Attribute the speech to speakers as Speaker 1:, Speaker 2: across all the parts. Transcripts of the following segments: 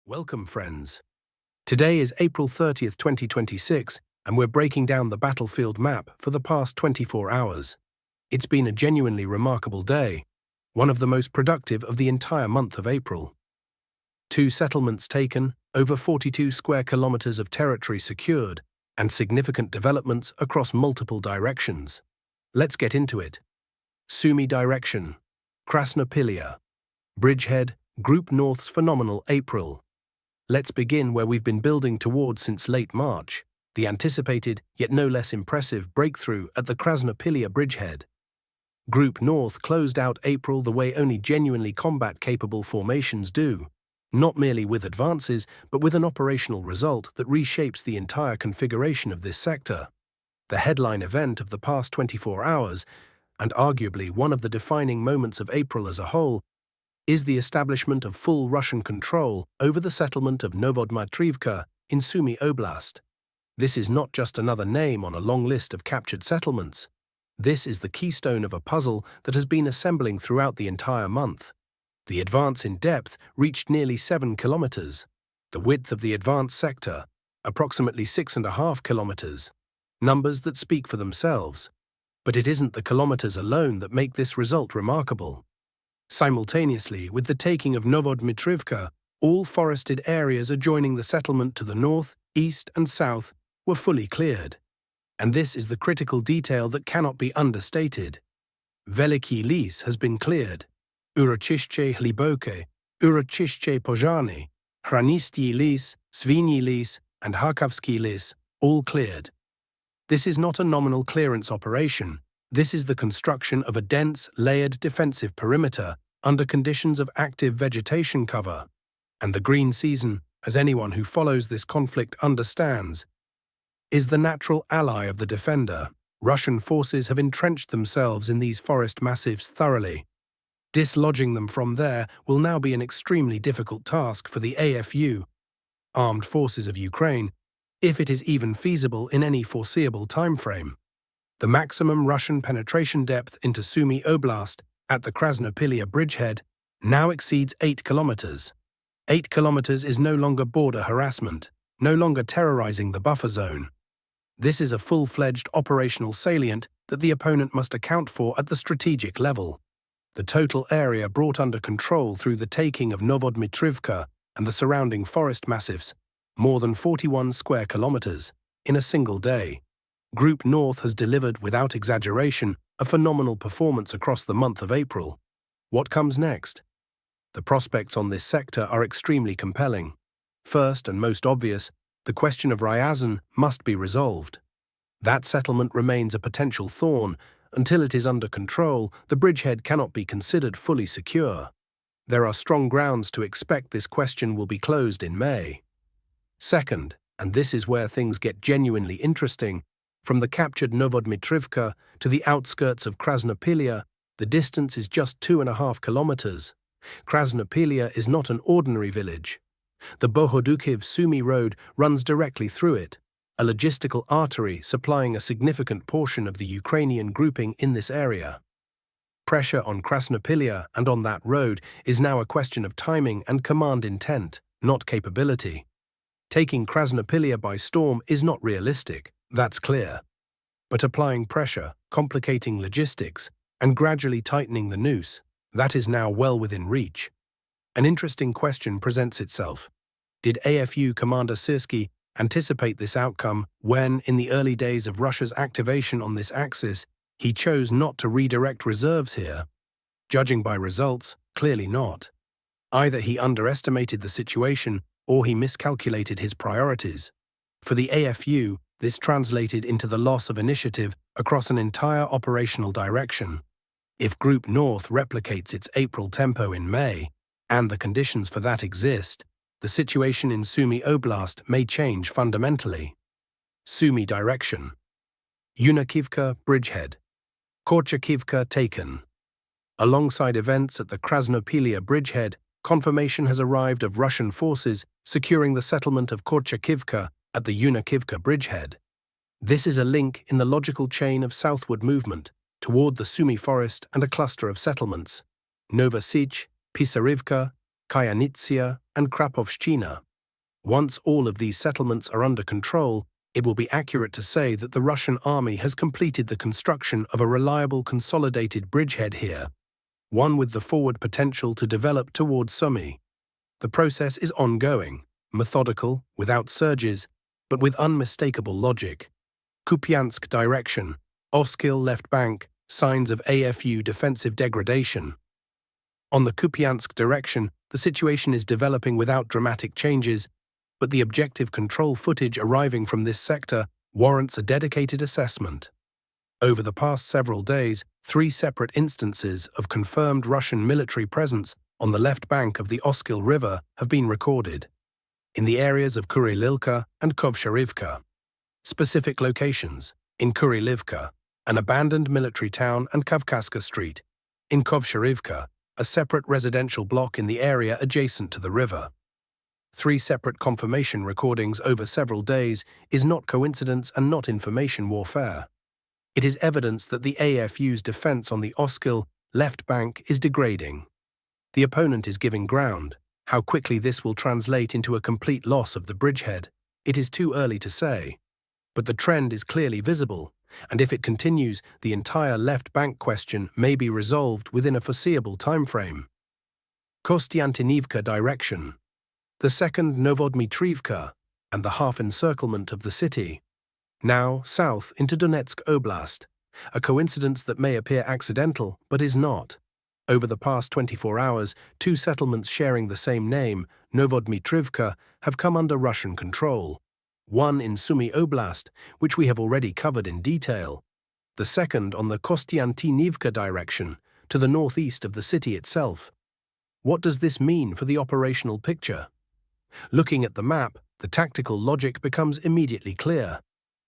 Speaker 1: Welcome, friends. Today is April 30th, 2026, and we're breaking down the battlefield map for the past 24 hours. It's been a genuinely remarkable day, one of the most productive of the entire month of April. 2 settlements taken, over 42 square kilometers of territory secured, and significant developments across multiple directions. Let's get into it. Sumy direction. Krasnopilia. Bridgehead, Group North's phenomenal April. Let's begin where we've been building towards since late March, the anticipated, yet no less impressive, breakthrough at the Krasnopilia bridgehead. Group North closed out April the way only genuinely combat-capable formations do, not merely with advances, but with an operational result that reshapes the entire configuration of this sector. The headline event of the past 24 hours, and arguably one of the defining moments of April as a whole, is the establishment of full Russian control over the settlement of Novodmitrivka in Sumy oblast. This is not just another name on a long list of captured settlements. This is the keystone of a puzzle that has been assembling throughout the entire month. The advance in depth reached nearly 7 kilometers. The width of the advanced sector, approximately 6.5 kilometers. Numbers that speak for themselves. But it isn't the kilometers alone that make this result remarkable. Simultaneously with the taking of Novodmitrivka, all forested areas adjoining the settlement to the north, east and south were fully cleared. And this is the critical detail that cannot be understated. Veliki Lis has been cleared. Uroczyście Hliboke, Uroczyście Pożarny, Hranistyi Lis, Swinyi Lis and Harkowski Lis all cleared. This is not a nominal clearance operation. This is the construction of a dense, layered defensive perimeter under conditions of active vegetation cover. And the green season, as anyone who follows this conflict understands, is the natural ally of the defender. Russian forces have entrenched themselves in these forest massifs thoroughly. Dislodging them from there will now be an extremely difficult task for the AFU, Armed Forces of Ukraine, if it is even feasible in any foreseeable timeframe. The maximum Russian penetration depth into Sumy oblast at the Krasnopilia bridgehead now exceeds 8 kilometers. 8 kilometers is no longer border harassment, no longer terrorizing the buffer zone. This is a full-fledged operational salient that the opponent must account for at the strategic level. The total area brought under control through the taking of Novodmitrivka and the surrounding forest massifs, more than 41 square kilometers, in a single day. Group North has delivered, without exaggeration, a phenomenal performance across the month of April. What comes next? The prospects on this sector are extremely compelling. First and most obvious, the question of Ryazan must be resolved. That settlement remains a potential thorn. Until it is under control, the bridgehead cannot be considered fully secure. There are strong grounds to expect this question will be closed in May. Second, and this is where things get genuinely interesting, from the captured Novodmitrivka to the outskirts of Krasnopilia, the distance is just 2.5 kilometers. Krasnopilia is not an ordinary village. The Bohodukiv-Sumy road runs directly through it, a logistical artery supplying a significant portion of the Ukrainian grouping in this area. Pressure on Krasnopilia and on that road is now a question of timing and command intent, not capability. Taking Krasnopilia by storm is not realistic, that's clear. But applying pressure, complicating logistics, and gradually tightening the noose, that is now well within reach. An interesting question presents itself. Did AFU Commander Syrskyi anticipate this outcome when, in the early days of Russia's activation on this axis, he chose not to redirect reserves here? Judging by results, clearly not. Either he underestimated the situation or he miscalculated his priorities. For the AFU, this translated into the loss of initiative across an entire operational direction. If Group North replicates its April tempo in May, and the conditions for that exist, the situation in Sumy oblast may change fundamentally. Sumy direction. Yunakivka bridgehead. Korchakivka taken. Alongside events at the Krasnopilia bridgehead, confirmation has arrived of Russian forces securing the settlement of Korchakivka at the Yunakivka bridgehead. This is a link in the logical chain of southward movement toward the Sumy forest and a cluster of settlements. Novosych, Pisarivka, Kyanitsia, and Krapovshchina. Once all of these settlements are under control, it will be accurate to say that the Russian army has completed the construction of a reliable consolidated bridgehead here, one with the forward potential to develop towards Sumy. The process is ongoing, methodical, without surges, but with unmistakable logic. Kupansk direction, Oskil left bank, signs of AFU defensive degradation. On the Kupiansk direction, the situation is developing without dramatic changes, but the objective control footage arriving from this sector warrants a dedicated assessment. Over the past several days, 3 separate instances of confirmed Russian military presence on the left bank of the Oskil River have been recorded, in the areas of Kurilivka and Kovsharivka. Specific locations: in Kurilivka, an abandoned military town and Kavkazka Street; in Kovsharivka, a separate residential block in the area adjacent to the river. 3 separate confirmation recordings over several days is not coincidence and not information warfare. It is evidence that the AFU's defense on the Oskil left bank is degrading. The opponent is giving ground. How quickly this will translate into a complete loss of the bridgehead, it is too early to say. But the trend is clearly visible, and if it continues, the entire left bank question may be resolved within a foreseeable timeframe. Konstantinovka direction, the second Novodmitrivka, and the half-encirclement of the city. Now south into Donetsk oblast, a coincidence that may appear accidental but is not. Over the past 24 hours, 2 settlements sharing the same name, Novodmitrivka, have come under Russian control. One in Sumy oblast, which we have already covered in detail. The second on the Konstantinovka direction, to the northeast of the city itself. What does this mean for the operational picture? Looking at the map, the tactical logic becomes immediately clear.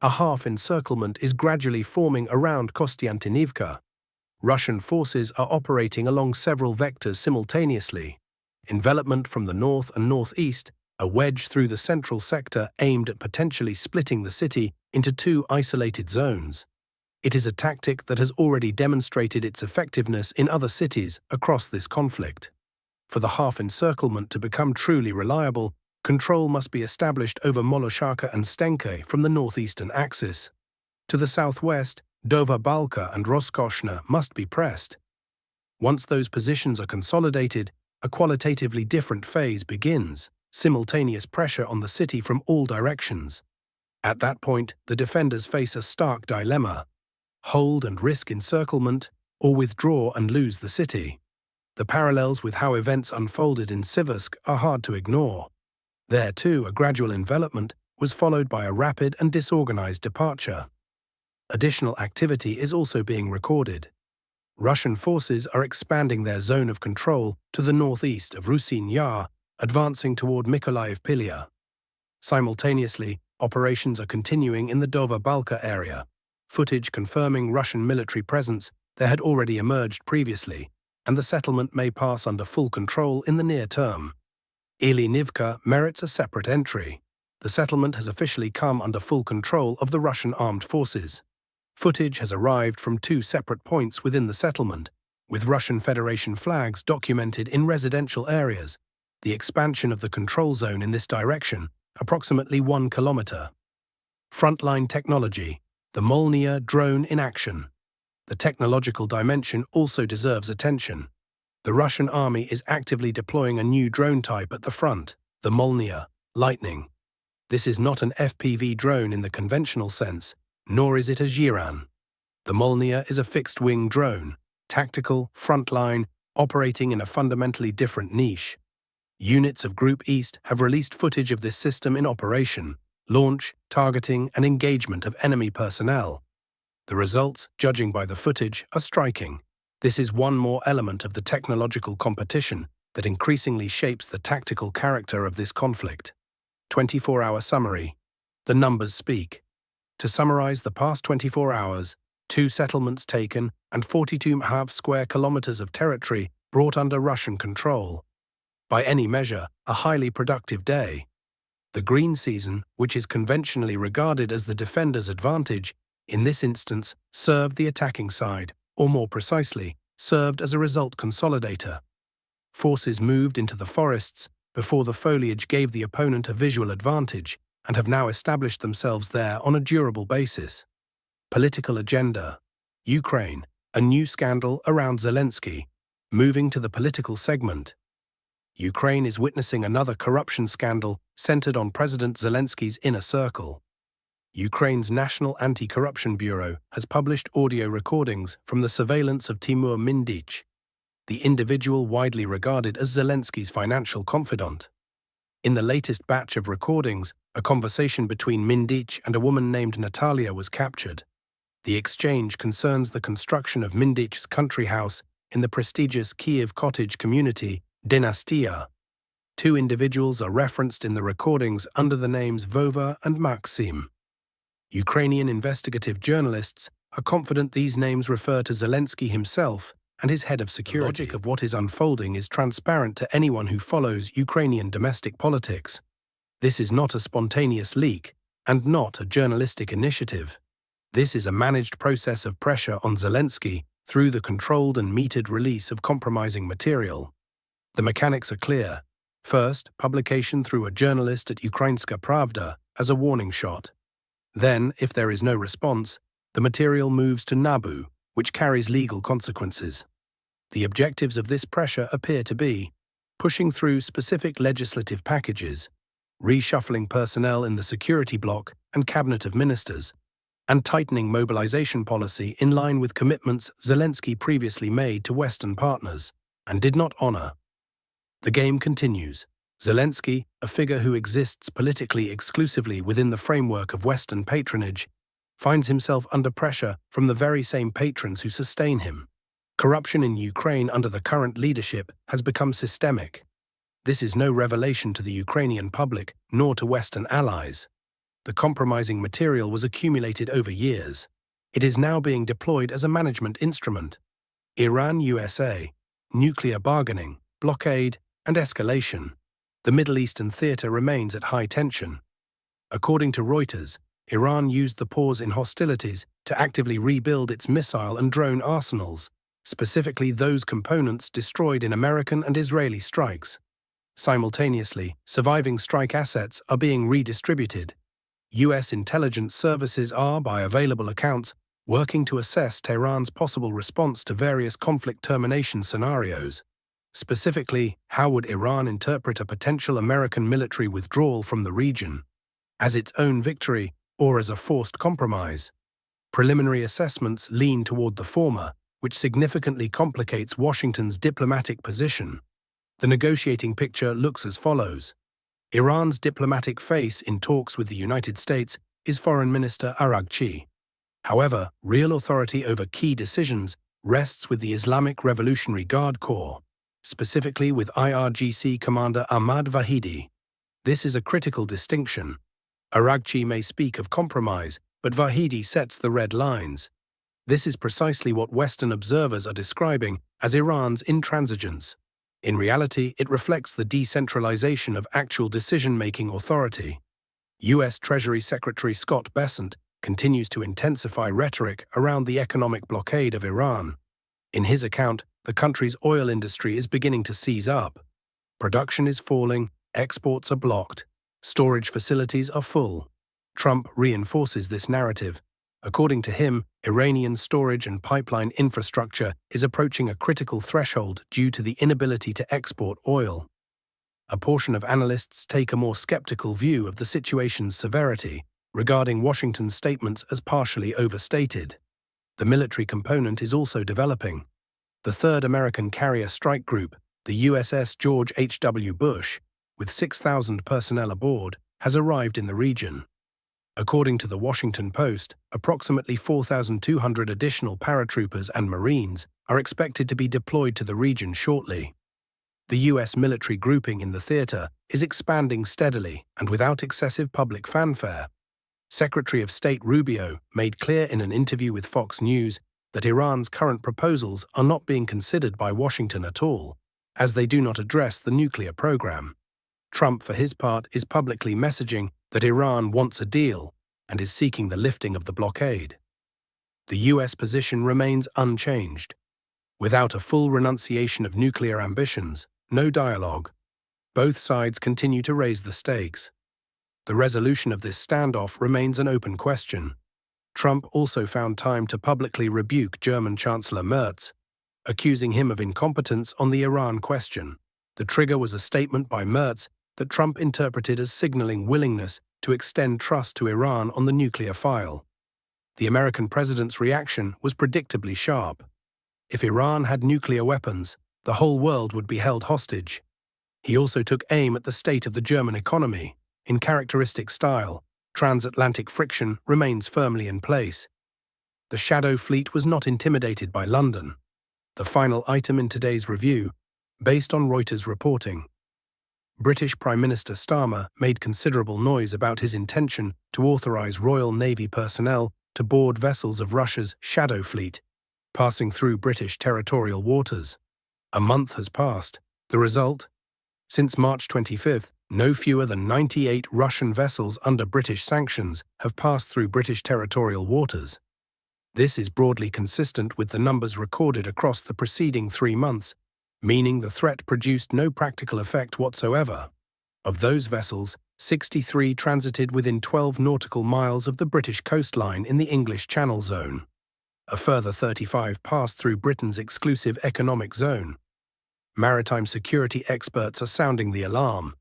Speaker 1: A half-encirclement is gradually forming around Konstantinovka. Russian forces are operating along several vectors simultaneously. Envelopment from the north and northeast, a wedge through the central sector aimed at potentially splitting the city into 2 isolated zones. It is a tactic that has already demonstrated its effectiveness in other cities across this conflict. For the half-encirclement to become truly reliable, control must be established over Moloshaka and Stenke from the northeastern axis. To the southwest, Dova Balka and Roskoshna must be pressed. Once those positions are consolidated, a qualitatively different phase begins, simultaneous pressure on the city from all directions. At that point, the defenders face a stark dilemma: hold and risk encirclement, or withdraw and lose the city. The parallels with how events unfolded in Syrskyi are hard to ignore. There, too, a gradual envelopment was followed by a rapid and disorganized departure. Additional activity is also being recorded. Russian forces are expanding their zone of control to the northeast of Rusin Yar, advancing toward Mykolaiv Pilya. Simultaneously, operations are continuing in the Dova Balka area. Footage confirming Russian military presence there had already emerged previously, and the settlement may pass under full control in the near term. Yunakivka merits a separate entry. The settlement has officially come under full control of the Russian armed forces. Footage has arrived from 2 separate points within the settlement, with Russian Federation flags documented in residential areas. The expansion of the control zone in this direction, approximately 1 kilometer. Frontline technology, the Molniya drone in action. The technological dimension also deserves attention. The Russian army is actively deploying a new drone type at the front, the Molniya, Lightning. This is not an FPV drone in the conventional sense, nor is it a Zhiran. The Molniya is a fixed-wing drone, tactical, frontline, operating in a fundamentally different niche. Units of Group East have released footage of this system in operation, launch, targeting, and engagement of enemy personnel. The results, judging by the footage, are striking. This is one more element of the technological competition that increasingly shapes the tactical character of this conflict. 24-hour summary. The numbers speak. To summarize the past 24 hours, 2 settlements taken and 42.5 square kilometers of territory brought under Russian control. By any measure, a highly productive day. The green season, which is conventionally regarded as the defender's advantage, in this instance served the attacking side, or more precisely, served as a result consolidator. Forces moved into the forests before the foliage gave the opponent a visual advantage and have now established themselves there on a durable basis. Political agenda. Ukraine, a new scandal around Zelensky. Moving to the political segment. Ukraine is witnessing another corruption scandal centered on President Zelensky's inner circle. Ukraine's National Anti-Corruption Bureau has published audio recordings from the surveillance of Timur Mindych, the individual widely regarded as Zelensky's financial confidant. In the latest batch of recordings, a conversation between Mindych and a woman named Natalia was captured. The exchange concerns the construction of Mindych's country house in the prestigious Kiev cottage community, Dynastia. Two individuals are referenced in the recordings under the names Vova and Maxim. Ukrainian investigative journalists are confident these names refer to Zelensky himself and his head of security. The logic of what is unfolding is transparent to anyone who follows Ukrainian domestic politics. This is not a spontaneous leak and not a journalistic initiative. This is a managed process of pressure on Zelensky through the controlled and metered release of compromising material. The mechanics are clear. First, publication through a journalist at Ukrainska Pravda as a warning shot. Then, if there is no response, the material moves to NABU, which carries legal consequences. The objectives of this pressure appear to be pushing through specific legislative packages, reshuffling personnel in the security bloc and cabinet of ministers, and tightening mobilization policy in line with commitments Zelensky previously made to Western partners and did not honor. The game continues. Zelensky, a figure who exists politically exclusively within the framework of Western patronage, finds himself under pressure from the very same patrons who sustain him. Corruption in Ukraine under the current leadership has become systemic. This is no revelation to the Ukrainian public nor to Western allies. The compromising material was accumulated over years. It is now being deployed as a management instrument. Iran-USA, nuclear bargaining, blockade, and escalation. The Middle Eastern theater remains at high tension. According to Reuters, Iran used the pause in hostilities to actively rebuild its missile and drone arsenals, specifically those components destroyed in American and Israeli strikes. Simultaneously, surviving strike assets are being redistributed. U.S. intelligence services are, by available accounts, working to assess Tehran's possible response to various conflict termination scenarios. Specifically, how would Iran interpret a potential American military withdrawal from the region? As its own victory or as a forced compromise? Preliminary assessments lean toward the former, which significantly complicates Washington's diplomatic position. The negotiating picture looks as follows. Iran's diplomatic face in talks with the United States is Foreign Minister Araghchi. However, real authority over key decisions rests with the Islamic Revolutionary Guard Corps, specifically with IRGC Commander Ahmad Vahidi. This is a critical distinction. Araghchi may speak of compromise, but Vahidi sets the red lines. This is precisely what Western observers are describing as Iran's intransigence. In reality, it reflects the decentralization of actual decision-making authority. U.S. Treasury Secretary Scott Bessent continues to intensify rhetoric around the economic blockade of Iran. In his account, the country's oil industry is beginning to seize up. Production is falling, exports are blocked, storage facilities are full. Trump reinforces this narrative. According to him, Iranian storage and pipeline infrastructure is approaching a critical threshold due to the inability to export oil. A portion of analysts take a more skeptical view of the situation's severity, regarding Washington's statements as partially overstated. The military component is also developing. The 3rd American Carrier Strike Group, the USS George H.W. Bush, with 6,000 personnel aboard, has arrived in the region. According to the Washington Post, approximately 4,200 additional paratroopers and Marines are expected to be deployed to the region shortly. The U.S. military grouping in the theater is expanding steadily and without excessive public fanfare. Secretary of State Rubio made clear in an interview with Fox News that Iran's current proposals are not being considered by Washington at all, as they do not address the nuclear program. Trump, for his part, is publicly messaging that Iran wants a deal and is seeking the lifting of the blockade. The U.S. position remains unchanged. Without a full renunciation of nuclear ambitions, no dialogue. Both sides continue to raise the stakes. The resolution of this standoff remains an open question. Trump also found time to publicly rebuke German Chancellor Merz, accusing him of incompetence on the Iran question. The trigger was a statement by Merz that Trump interpreted as signaling willingness to extend trust to Iran on the nuclear file. The American president's reaction was predictably sharp. If Iran had nuclear weapons, the whole world would be held hostage. He also took aim at the state of the German economy. In characteristic style, transatlantic friction remains firmly in place. The shadow fleet was not intimidated by London. The final item in today's review, based on Reuters reporting. British Prime Minister Starmer made considerable noise about his intention to authorize Royal Navy personnel to board vessels of Russia's shadow fleet, passing through British territorial waters. A month has passed. The result? Since March 25th, no fewer than 98 Russian vessels under British sanctions have passed through British territorial waters. This is broadly consistent with the numbers recorded across the preceding 3 months, meaning the threat produced no practical effect whatsoever. Of those vessels, 63 transited within 12 nautical miles of the British coastline in the English Channel Zone. A further 35 passed through Britain's exclusive economic zone. Maritime security experts are sounding the alarm.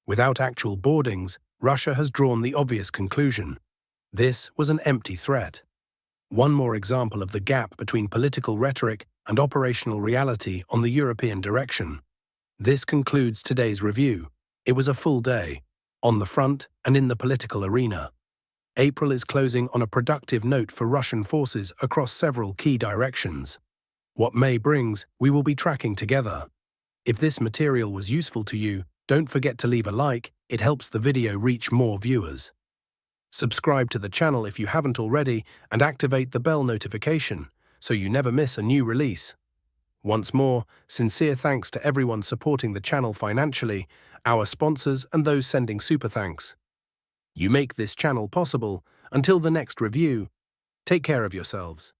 Speaker 1: Without actual boardings, Russia has drawn the obvious conclusion. This was an empty threat. One more example of the gap between political rhetoric and operational reality on the European direction. This concludes today's review. It was a full day, on the front and in the political arena. April is closing on a productive note for Russian forces across several key directions. What May brings, we will be tracking together. If this material was useful to you, don't forget to leave a like, it helps the video reach more viewers. Subscribe to the channel if you haven't already and activate the bell notification so you never miss a new release. Once more, sincere thanks to everyone supporting the channel financially, our sponsors and those sending super thanks. You make this channel possible. Until the next review, take care of yourselves.